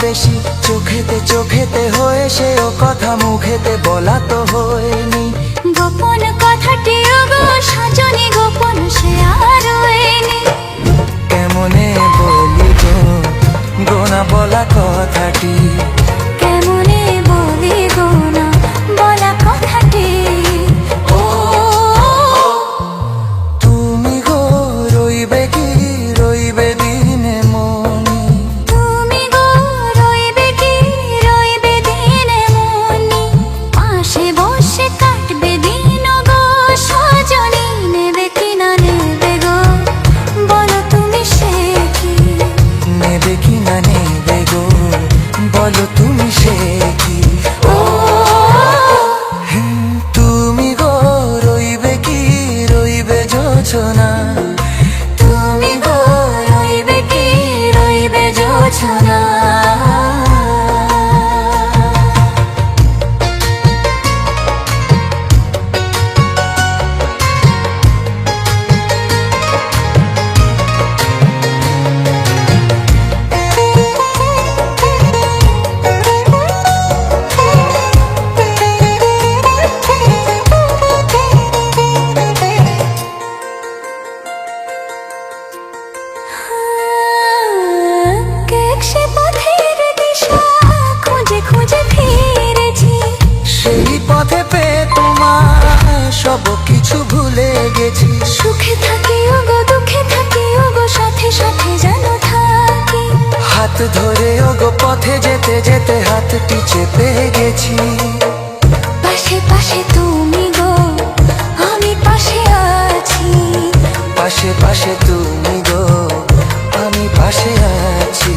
বেশি, চোখেতে চোখেতে হয়ে সেও কথা মুখেতে বলা তো হয়নি। গোপন কথাটি ওগো সজনী গোপন সে আর হয়নি। কেমনে বলি গো গোনা বলা কথাটি, কেমনে বলি গো না বলা কথাটি। ও তুমি গো রইবে কি রইবে দিনে মনি, তুমি গো রইবে কি রইবে দিনে মনি, পাশে বসে কাটবে দিন গো সজনী। নেবে কি না নেবে গো বলো তুমি সে কি, নেবে কি না নেবে গো বলো তুমি সে কি। ও তুমি গো রইবে কি রইবে যোছনা, তুমি গো রইবে কি রইবে যোছনা। সে পথের দিশা খুঁজে খুঁজে ফিরেছি, সেই পথে পেয়ে তোমার সব কিছু ভুলে গেছি। সুখে থাকি ওগো দুঃখে থাকি ওগো সাথে সাথে যেন থাকি। হাত ধরে ওগো পথে যেতে যেতে হাতটি চেপে গেছি। পাশে পাশে তুমি গো আমি পাশে আছি, পাশে পাশে তুমি গো আমি পাশে আছি।